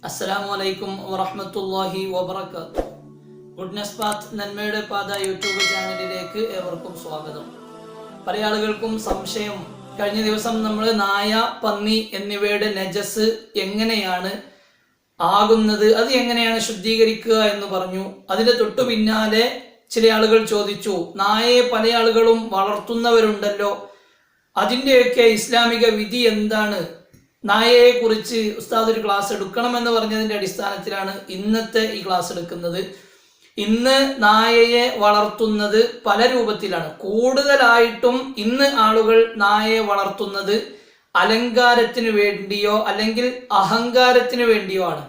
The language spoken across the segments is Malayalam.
അസ്സലാമു അലൈക്കും വറഹ്മത്തുള്ളാഹി വബറകാതുഹു. ഗുഡ്നസ് പാത്ത് നന്മയുടെ പാത യൂട്യൂബ് ചാനലിലേക്ക് ഏവർക്കും സ്വാഗതം. പല ആളുകൾക്കും സംശയം, കഴിഞ്ഞ ദിവസം നമ്മൾ നായ, പന്നി എന്നിവയുടെ നജസ് എങ്ങനെയാണ് ആകുന്നത്, അത് എങ്ങനെയാണ് ശുദ്ധീകരിക്കുക എന്ന് പറഞ്ഞു. അതിന്റെ തൊട്ടു പിന്നാലെ ചില ആളുകൾ ചോദിച്ചു, നായയെ പല ആളുകളും വളർത്തുന്നവരുണ്ടല്ലോ, അതിൻ്റെയൊക്കെ ഇസ്ലാമിക വിധി എന്താണ്? നായയെ കുറിച്ച് ഉസ്താദ് ഒരു ക്ലാസ് എടുക്കണമെന്ന് പറഞ്ഞതിൻ്റെ അടിസ്ഥാനത്തിലാണ് ഇന്നത്തെ ഈ ക്ലാസ് എടുക്കുന്നത്. ഇന്ന് നായയെ വളർത്തുന്നത് പല രൂപത്തിലാണ്. കൂടുതലായിട്ടും ഇന്ന് ആളുകൾ നായയെ വളർത്തുന്നത് അലങ്കാരത്തിന് വേണ്ടിയോ അല്ലെങ്കിൽ അഹങ്കാരത്തിന് വേണ്ടിയോ ആണ്.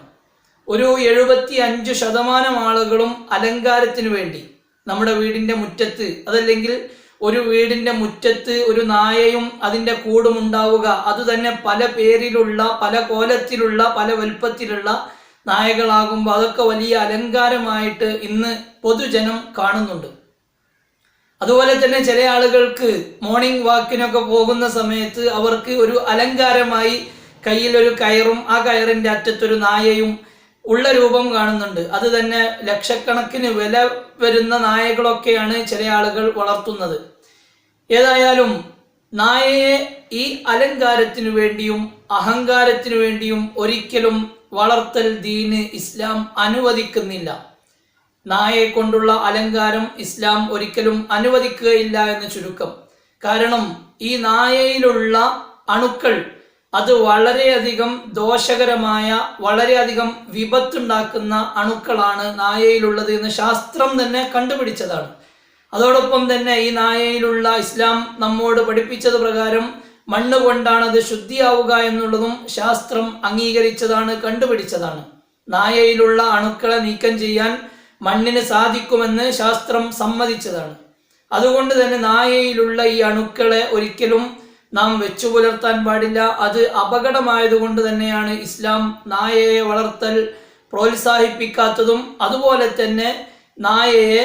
ഒരു 75% ആളുകളും അലങ്കാരത്തിന് വേണ്ടി നമ്മുടെ വീടിൻ്റെ മുറ്റത്ത്, അതല്ലെങ്കിൽ ഒരു വീടിൻ്റെ മുറ്റത്ത് ഒരു നായയും അതിൻ്റെ കൂടും ഉണ്ടാവുക, അതുതന്നെ പല പേരിലുള്ള, പല കോലത്തിലുള്ള, പല വലുപ്പത്തിലുള്ള നായകളാകുമ്പോൾ അതൊക്കെ വലിയ അലങ്കാരമായിട്ട് ഇന്ന് പൊതുജനം കാണുന്നുണ്ട്. അതുപോലെ തന്നെ ചില ആളുകൾക്ക് മോർണിംഗ് വാക്കിനൊക്കെ പോകുന്ന സമയത്ത് അവർക്ക് ഒരു അലങ്കാരമായി കയ്യിൽ ഒരു കയറും ആ കയറിൻ്റെ അറ്റത്തൊരു നായയും ഉള്ള രൂപം കാണുന്നുണ്ട്. അത് തന്നെ ലക്ഷക്കണക്കിന് വില വരുന്ന നായകളൊക്കെയാണ് ചില ആളുകൾ വളർത്തുന്നത്. ഏതായാലും നായയെ ഈ അലങ്കാരത്തിനു വേണ്ടിയും അഹങ്കാരത്തിനു വേണ്ടിയും ഒരിക്കലും വളർത്തൽ ദീന് ഇസ്ലാം അനുവദിക്കുന്നില്ല. നായയെ കൊണ്ടുള്ള അലങ്കാരം ഇസ്ലാം ഒരിക്കലും അനുവദിക്കുകയില്ല എന്ന് ചുരുക്കം. കാരണം ഈ നായയിലുള്ള അണുക്കൾ അത് വളരെയധികം ദോഷകരമായ, വളരെയധികം വിപത്തുണ്ടാക്കുന്ന അണുക്കളാണ് നായയിലുള്ളത് എന്ന് ശാസ്ത്രം തന്നെ കണ്ടുപിടിച്ചതാണ്. അതോടൊപ്പം തന്നെ ഈ നായയിലുള്ള ഇസ്ലാം നമ്മോട് പഠിപ്പിച്ചത് പ്രകാരം മണ്ണ് കൊണ്ടാണ് അത് ശുദ്ധിയാവുക എന്നുള്ളതും ശാസ്ത്രം അംഗീകരിച്ചതാണ്, കണ്ടുപിടിച്ചതാണ്. നായയിലുള്ള അണുക്കളെ നീക്കം ചെയ്യാൻ മണ്ണിന് സാധിക്കുമെന്ന് ശാസ്ത്രം സമ്മതിച്ചതാണ്. അതുകൊണ്ട് തന്നെ നായയിലുള്ള ഈ അണുക്കളെ ഒരിക്കലും നാം വെച്ചു പുലർത്താൻ പാടില്ല. അത് അപകടമായതുകൊണ്ട് തന്നെയാണ് ഇസ്ലാം നായയെ വളർത്തൽ പ്രോത്സാഹിപ്പിക്കാത്തതും. അതുപോലെ തന്നെ നായയെ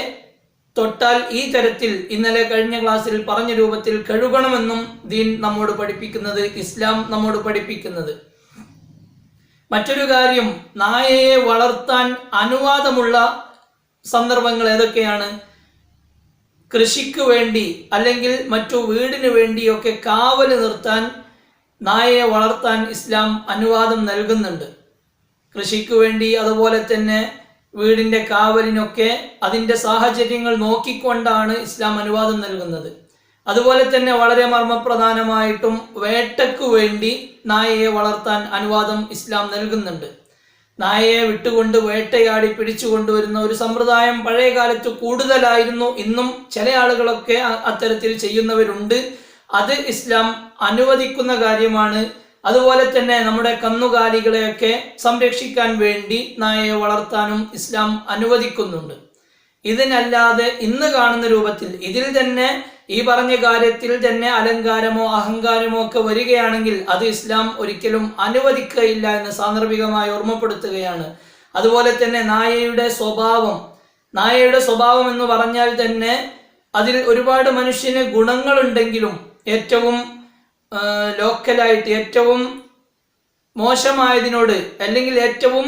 തൊട്ടാൽ ഈ തരത്തിൽ ഇന്നലെ കഴിഞ്ഞ ക്ലാസ്സിൽ പറഞ്ഞ രൂപത്തിൽ കഴുകണമെന്നും ദീൻ നമ്മോട് പഠിപ്പിക്കുന്നത്, ഇസ്ലാം നമ്മോട് പഠിപ്പിക്കുന്നത്. മറ്റൊരു കാര്യം, നായയെ വളർത്താൻ അനുവാദമുള്ള സന്ദർഭങ്ങൾ ഏതൊക്കെയാണ്? കൃഷിക്ക് വേണ്ടി അല്ലെങ്കിൽ മറ്റു വീടിന് വേണ്ടിയൊക്കെ കാവല് നിർത്താൻ നായയെ വളർത്താൻ ഇസ്ലാം അനുവാദം നൽകുന്നുണ്ട്. കൃഷിക്ക് വേണ്ടി, അതുപോലെ തന്നെ വീടിൻ്റെ കാവലിനൊക്കെ അതിൻ്റെ സാഹചര്യങ്ങൾ നോക്കിക്കൊണ്ടാണ് ഇസ്ലാം അനുവാദം നൽകുന്നത്. അതുപോലെ തന്നെ വളരെ മർമ്മപ്രധാനമായിട്ടും വേട്ടയ്ക്ക് വേണ്ടി നായയെ വളർത്താൻ അനുവാദം ഇസ്ലാം നൽകുന്നുണ്ട്. നായയെ വിട്ടുകൊണ്ട് വേട്ടയാടി പിടിച്ചു കൊണ്ടുവരുന്ന ഒരു സമ്പ്രദായം പഴയ കാലത്ത് കൂടുതലായിരുന്നു. ഇന്നും ചില ആളുകളൊക്കെ അത്തരത്തിൽ ചെയ്യുന്നവരുണ്ട്. അത് ഇസ്ലാം അനുവദിക്കുന്ന കാര്യമാണ്. അതുപോലെ തന്നെ നമ്മുടെ കന്നുകാലികളെയൊക്കെ സംരക്ഷിക്കാൻ വേണ്ടി നായയെ വളർത്താനും ഇസ്ലാം അനുവദിക്കുന്നുണ്ട്. ഇതിനല്ലാതെ ഇന്ന് കാണുന്ന രൂപത്തിൽ ഇതിൽ തന്നെ ഈ പറഞ്ഞ കാര്യത്തിൽ തന്നെ അലങ്കാരമോ അഹങ്കാരമോ ഒക്കെ വരികയാണെങ്കിൽ അത് ഇസ്ലാം ഒരിക്കലും അനുവദിക്കുകയില്ല എന്ന് സാന്ദർഭികമായി ഓർമ്മപ്പെടുത്തുകയാണ്. അതുപോലെ തന്നെ നായയുടെ സ്വഭാവം എന്ന് പറഞ്ഞാൽ തന്നെ അതിൽ ഒരുപാട് മനുഷ്യന് ഗുണങ്ങളുണ്ടെങ്കിലും ഏറ്റവും ലോക്കലായിട്ട് ഏറ്റവും മോശമായതിനോട് അല്ലെങ്കിൽ ഏറ്റവും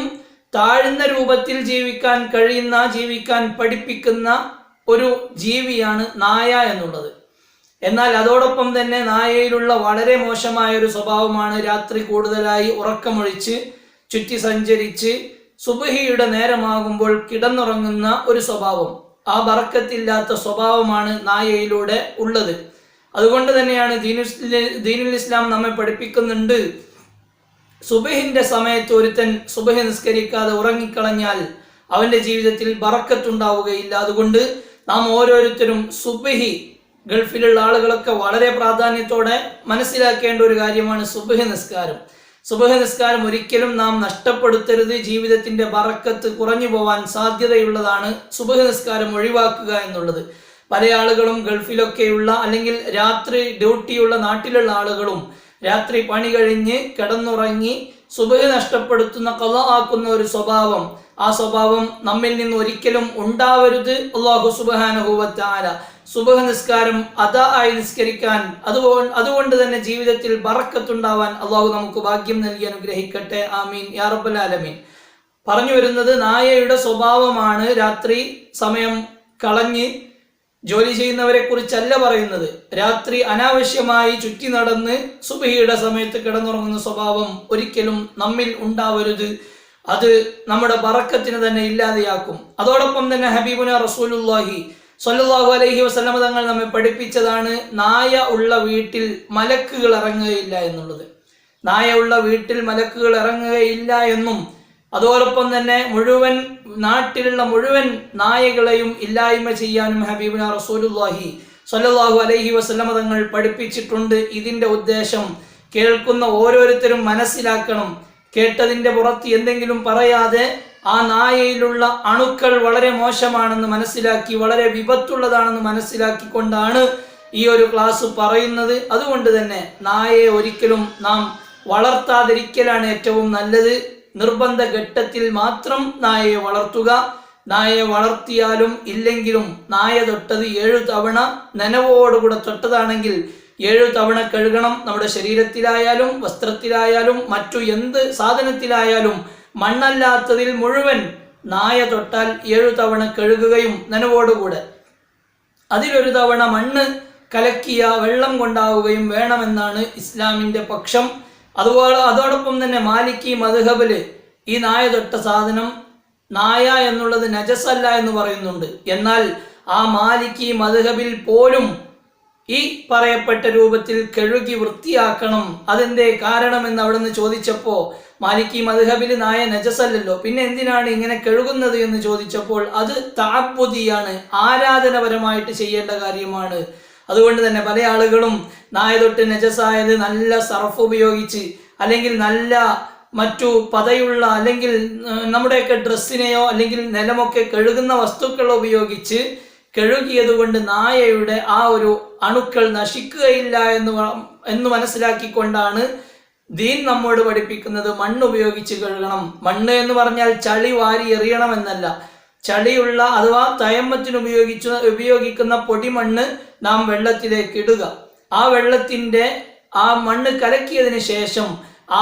താഴ്ന്ന രൂപത്തിൽ ജീവിക്കാൻ പഠിപ്പിക്കുന്ന ഒരു ജീവിയാണ് നായ എന്നുള്ളത്. എന്നാൽ അതോടൊപ്പം തന്നെ നായയിലുള്ള വളരെ മോശമായ ഒരു സ്വഭാവമാണ് രാത്രി കൂടുതലായി ഉറക്കമൊഴിച്ച് ചുറ്റി സഞ്ചരിച്ച് സുബ്ഹിയുടെ നേരമാകുമ്പോൾ കിടന്നുറങ്ങുന്ന ഒരു സ്വഭാവം. ആ ബറക്കത്തില്ലാത്ത സ്വഭാവമാണ് നായയിലൂടെ ഉള്ളത്. അതുകൊണ്ട് തന്നെയാണ് ദീനുൽ ഇസ്ലാം നമ്മെ പഠിപ്പിക്കുന്നുണ്ട്, സുബ്ഹിന്റെ സമയത്ത് ഒരുത്തൻ സുബ്ഹി നിസ്കരിക്കാതെ ഉറങ്ങിക്കളഞ്ഞാൽ അവന്റെ ജീവിതത്തിൽ ബറക്കത്തുണ്ടാവുകയില്ല. അതുകൊണ്ട് നാം ഓരോരുത്തരും സുബ്ഹി, ഗൾഫിലുള്ള ആളുകളൊക്കെ വളരെ പ്രാധാന്യത്തോടെ മനസ്സിലാക്കേണ്ട ഒരു കാര്യമാണ് സുബ്ഹി നിസ്കാരം. സുബ്ഹി നിസ്കാരം ഒരിക്കലും നാം നഷ്ടപ്പെടുത്തരുത്. ജീവിതത്തിന്റെ ബറക്കത്ത് കുറഞ്ഞു പോവാൻ സാധ്യതയുള്ളതാണ് സുബ്ഹി നിസ്കാരം ഒഴിവാക്കുക എന്നുള്ളത്. പല ആളുകളും ഗൾഫിലൊക്കെയുള്ള അല്ലെങ്കിൽ രാത്രി ഡ്യൂട്ടിയുള്ള നാട്ടിലുള്ള ആളുകളും രാത്രി പണി കഴിഞ്ഞ് കിടന്നുറങ്ങി സുബ്ഹ് നഷ്ടപ്പെടുത്തുന്ന, ഖളാ ആക്കുന്ന ഒരു സ്വഭാവം, ആ സ്വഭാവം നമ്മിൽ നിന്ന് ഒരിക്കലും ഉണ്ടാവരുത്. അല്ലാഹു സുബ്ഹാനഹു വ തആല സുബഹ് നിസ്കാരം അദാ ആയി നിസ്കരിക്കാൻ, അതുകൊണ്ട് തന്നെ ജീവിതത്തിൽ ബറക്കത്തുണ്ടാവാൻ അള്ളാഹു നമുക്ക് ഭാഗ്യം നൽകി അനുഗ്രഹിക്കട്ടെ. ആമീൻ യാ റബ്ബൽ ആലമീൻ. പറഞ്ഞു വരുന്നത്, നായയുടെ സ്വഭാവമാണ് രാത്രി സമയം കളഞ്ഞ് ജോലി ചെയ്യുന്നവരെ കുറിച്ചല്ല പറയുന്നത്. രാത്രി അനാവശ്യമായി ചുറ്റി നടന്ന് സുബഹിയുടെ സമയത്ത് കിടന്നുറങ്ങുന്ന സ്വഭാവം ഒരിക്കലും നമ്മിൽ ഉണ്ടാവരുത്. അത് നമ്മുടെ ബറക്കത്തിന് തന്നെ ഇല്ലാതെയാക്കും. അതോടൊപ്പം തന്നെ ഹബീബുന റസൂലുള്ളാഹി സ്വല്ലല്ലാഹു അലൈഹി വസല്ലം തങ്ങൾ നമ്മെ പഠിപ്പിച്ചതാണ് നായ ഉള്ള വീട്ടിൽ മലക്കുകൾ ഇറങ്ങുകയില്ല എന്നുള്ളത്. നായ ഉള്ള വീട്ടിൽ മലക്കുകൾ ഇറങ്ങുകയില്ല എന്നും അതോടൊപ്പം തന്നെ നാട്ടിലുള്ള മുഴുവൻ നായകളെയും ഇല്ലായ്മ ചെയ്യാനും ഹബീബുന റസൂലുള്ളാഹി സ്വല്ലല്ലാഹു അലൈഹി വസല്ലം തങ്ങൾ പഠിപ്പിച്ചിട്ടുണ്ട്. ഇതിന്റെ ഉദ്ദേശം കേൾക്കുന്ന ഓരോരുത്തരും മനസ്സിലാക്കണം. കേട്ടതിന്റെ പുറത്ത് എന്തെങ്കിലും പറയാതെ ആ നായയിലുള്ള അണുക്കൾ വളരെ മോശമാണെന്ന് മനസ്സിലാക്കി, വളരെ വിപത്തുള്ളതാണെന്ന് മനസ്സിലാക്കിക്കൊണ്ടാണ് ഈ ഒരു ക്ലാസ് പറയുന്നത്. അതുകൊണ്ട് തന്നെ നായയെ ഒരിക്കലും നാം വളർത്താതിരിക്കലാണ് ഏറ്റവും നല്ലത്. നിർബന്ധ ഘട്ടത്തിൽ മാത്രം നായയെ വളർത്തുക. നായയെ വളർത്തിയാലും ഇല്ലെങ്കിലും നായ തൊട്ടത് 7 തവണ നനവോടുകൂടെ തൊട്ടതാണെങ്കിൽ 7 തവണ കഴുകണം. നമ്മുടെ ശരീരത്തിലായാലും വസ്ത്രത്തിലായാലും മറ്റു എന്ത് സാധനത്തിലായാലും മണ്ണല്ലാത്തതിൽ മുഴുവൻ നായ തൊട്ടാൽ 7 തവണ കഴുകുകയും നനവോടുകൂടെ അതിലൊരു തവണ മണ്ണ് കലക്കിയ വെള്ളം കൊണ്ടാവുകയും വേണമെന്നാണ് ഇസ്ലാമിൻ്റെ പക്ഷം. അതോടൊപ്പം തന്നെ മാലിക്കി മദ്ഹബില് ഈ നായ തൊട്ട സാധനം, നായ എന്നുള്ളത് നജസല്ല എന്ന് പറയുന്നുണ്ട്. എന്നാൽ ആ മാലിക്കി മദ്ഹബിൽ പോലും ഈ പറയപ്പെട്ട രൂപത്തിൽ കഴുകി വൃത്തിയാക്കണം. അതെന്തേ കാരണമെന്ന് അവിടെ നിന്ന് ചോദിച്ചപ്പോൾ മാലിക്കി മദ്ഹബിൽ നായ നജസല്ലല്ലോ, പിന്നെ എന്തിനാണ് ഇങ്ങനെ കഴുകുന്നത് എന്ന് ചോദിച്ചപ്പോൾ അത് തഅബ്ബുദിയാണ്, ആരാധനപരമായിട്ട് ചെയ്യേണ്ട കാര്യമാണ്. അതുകൊണ്ട് തന്നെ പല ആളുകളും നായ തൊട്ട് നജസായത് നല്ല സർഫ് ഉപയോഗിച്ച് അല്ലെങ്കിൽ നല്ല മറ്റു പതയുള്ള അല്ലെങ്കിൽ നമ്മുടെയൊക്കെ ഡ്രസ്സിനെയോ അല്ലെങ്കിൽ നിലമൊക്കെ കഴുകുന്ന വസ്തുക്കൾ ഉപയോഗിച്ച് കഴുകിയത് കൊണ്ട് നായയുടെ ആ ഒരു അണുക്കൾ നശിക്കുകയില്ല എന്ന് മനസ്സിലാക്കിക്കൊണ്ടാണ് ദീൻ നമ്മോട് പഠിപ്പിക്കുന്നത് മണ്ണ് ഉപയോഗിച്ച് കഴുകണം. മണ്ണ് എന്ന് പറഞ്ഞാൽ ചളി വാരി എറിയണം എന്നല്ല. ചളിയുള്ള അഥവാ തയമ്മത്തിന് ഉപയോഗിക്കുന്ന പൊടിമണ്ണ് നാം വെള്ളത്തിലേക്ക് ഇടുക. ആ വെള്ളത്തിന്റെ ആ മണ്ണ് കലക്കിയതിന് ശേഷം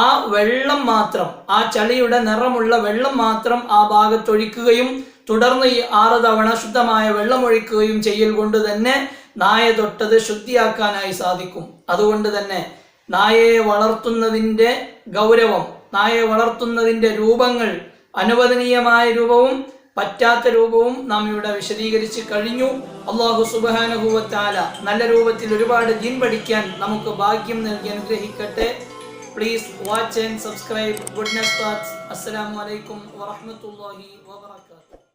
ആ വെള്ളം മാത്രം, ആ ചളിയുടെ നിറമുള്ള വെള്ളം മാത്രം ആ ഭാഗത്തൊഴിക്കുകയും തുടർന്ന് ഈ 6 തവണ ശുദ്ധമായ വെള്ളം ഒഴിക്കുകയും ചെയ്യൽ കൊണ്ട് തന്നെ നായ തൊട്ടത് ശുദ്ധിയാക്കാനായി സാധിക്കും. അതുകൊണ്ട് തന്നെ നായയെ വളർത്തുന്നതിൻ്റെ ഗൗരവം, നായയെ വളർത്തുന്നതിൻ്റെ രൂപങ്ങൾ, അനുവദനീയമായ രൂപവും പറ്റാത്ത രൂപവും നാം ഇവിടെ വിശദീകരിച്ച് കഴിഞ്ഞു. അല്ലാഹു സുബ്ഹാനഹു വ തആല നല്ല രൂപത്തിൽ ഒരുപാട് ദീൻ പഠിക്കാൻ നമുക്ക് ഭാഗ്യം നൽകി അനുഗ്രഹിക്കട്ടെ. Please watch and subscribe goodness paths. അസ്സലാമു അലൈക്കും വറഹ്മത്തുള്ളാഹി വബറകാതുഹു.